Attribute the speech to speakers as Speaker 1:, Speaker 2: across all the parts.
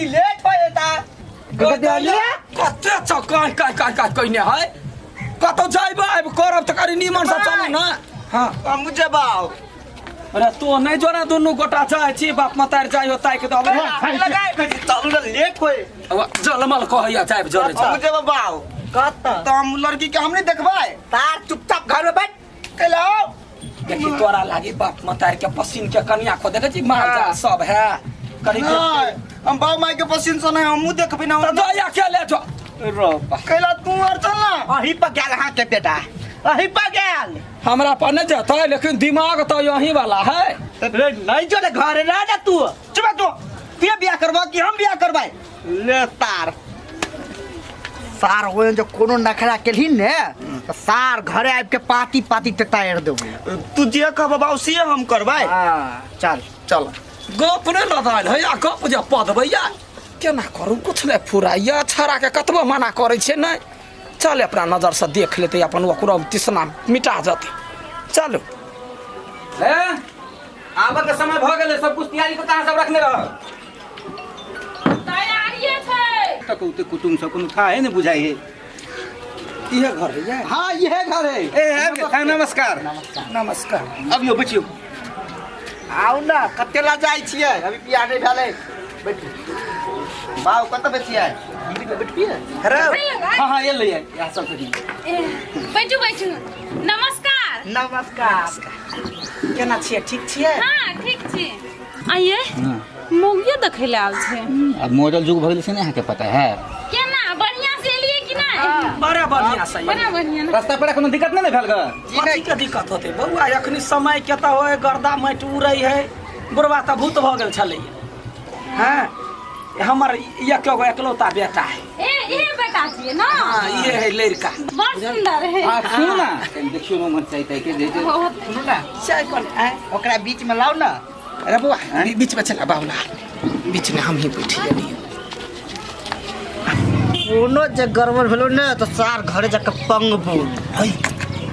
Speaker 1: तनी लेट भएता
Speaker 2: कते छ काय कइने है कतो जाइबा अब करब त करी निमन से चल न हां
Speaker 1: हम जबाओ
Speaker 2: अरे तो नहीं जोना दोनों गोटा जाय छी बाप मतार जाय होताय के तो
Speaker 1: लगाए चल लेट होए
Speaker 2: अब जलमल कहया जाय जरे
Speaker 1: हम जबाओ कहता तो हम लड़की के हम नहीं देखबाय तार चुपचाप घर में बैठ के लाओ
Speaker 2: देखी तोरा लागी बाप मतार के पसीन के कन्या को देखे छी मार जा सब है करी
Speaker 1: हम बाप माई के पसीन से नहीं हम देखबे ना
Speaker 2: तो दया के ले जो रो
Speaker 1: कैला तू और चल ना अही पर गेल हां के बेटा अही पर गेल
Speaker 2: हमरा पर नहीं जाता है लेकिन दिमाग तो यही वाला है
Speaker 1: नहीं जो घर रह जा तू चुप तू तू बियाह करबा कि हम बियाह करबाय ले तार सार होय जो कोनो नखरा केलही ने तो सार घरे आब के पाती पाती ते तार देबो तू जे कहबा बाउसी हम करबाय हां चल
Speaker 2: चल गप ने लदाल है या गप जे पद भैया केना करू कुछ नहीं फुराइया छाड़ा के कतबो मना करे छे नहीं चल अपना नजर से देख लेते अपन ओकरो तिसना मिटा जाते चलो
Speaker 3: ले आबे के समय भ गेले सब कुछ तैयारी को कहां सब रखने रह
Speaker 4: तैयारी छै
Speaker 3: तक उते कुटुम सब कोनो था है ने बुझाई है
Speaker 2: ये घर है ये
Speaker 1: हां ये घर है
Speaker 3: ए नमस्कार
Speaker 2: नमस्कार
Speaker 3: अब यो बचियो
Speaker 1: आउ ना कतेला जाय छियै अभी बियाह नहीं भेलै बैठ बाऊ कत बेचियै दीदी के बैठ पिए अरे
Speaker 3: हां ये ले या सब सही
Speaker 4: बैठू बैठू नमस्कार
Speaker 1: नमस्कार
Speaker 2: केना छियै ठीक छियै
Speaker 4: हां ठीक छी आइए मौगिया देखै ले आल छै
Speaker 3: अब मॉडल जुग भइल से नहीं है पता है
Speaker 4: केना बढ़िया से एलिए कि नहीं
Speaker 2: बड़ा बढ़िया सही
Speaker 4: बड़ा बढ़िया ना
Speaker 3: रास्ता पर कोनो दिक्कत नहीं भेल ग
Speaker 2: कथी के दिक्कत होते बउआ अखनी समय के त होय गर्दा माटि उड़ै है बुढ़वा त भूत भ गेल छलै हां हमर ये केगो एकलौता बेटा है
Speaker 4: ए बेटा छियै ना
Speaker 2: हां ये है लड़का
Speaker 4: बड़ सुंदर है
Speaker 3: आ सुन ना देखियो न मन चाहिए के दे दे
Speaker 1: सुनो ना
Speaker 2: चाय कोन आए
Speaker 1: ओकरा बीच में लाओ ना
Speaker 2: अरे बुआ बीच में चला बाबूला बीच में हम ही बैठ गेलिए
Speaker 1: कोनो जे गड़बड़ भेलो ने तो सार घरे जाके पंग बोल
Speaker 2: है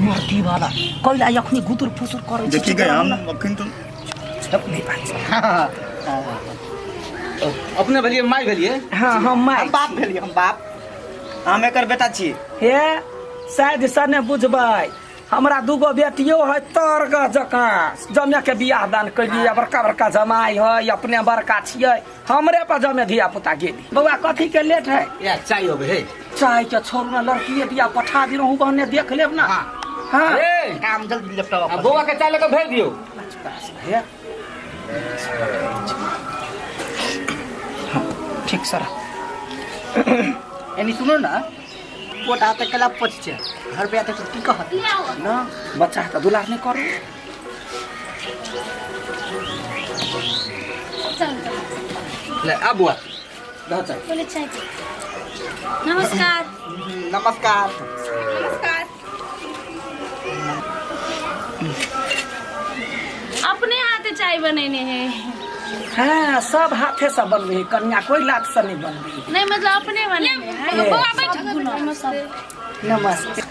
Speaker 2: मोती वाला कोइला अखनी गुदुर फुसुर करे
Speaker 1: देखि गए हम अखन तो
Speaker 2: सब नहीं पाए
Speaker 3: अपने भेलिए माय भेलिए
Speaker 2: हां हम माय
Speaker 1: हम बाप भेलिए हम बाप हम एकर बेटा छी
Speaker 2: हे शायद सने बुझबै हमरा दूगो बेटियो है तरग जकां जमे के बियाह दान कइली बड़का बड़का जमाई है अपने बड़का छियै हमरे पर जमे धिया पुता गेली बउआ कथी के लेट है
Speaker 3: या चाय होबे है
Speaker 2: चाय के छोरू ना लड़की दिया पठा दिलहु कहने देख लेब ना हां
Speaker 3: ए
Speaker 1: काम जल्दी लेपटा
Speaker 3: अब बुआ के चाय लेके भेज दियो
Speaker 2: हे ठीक सर
Speaker 1: एनी सुनो ना पोट आते कला पछ छे घर पे आते तो की कहत
Speaker 2: ना बच्चा त दुलार नहीं करू
Speaker 4: चल
Speaker 3: ले अब बुआ द चाय
Speaker 4: बोले चाय पी नमस्कार
Speaker 1: नमस्कार
Speaker 4: नमस्कार अपने हाथे चाय बनेने हैं
Speaker 2: हाँ सब हाथे से बनबे है कन्या कोई लात से नहीं बनबे
Speaker 4: नहीं मतलब अपने बनेने हैं
Speaker 2: ये।
Speaker 4: बउआ बैठ नमस्ते
Speaker 2: नमस्ते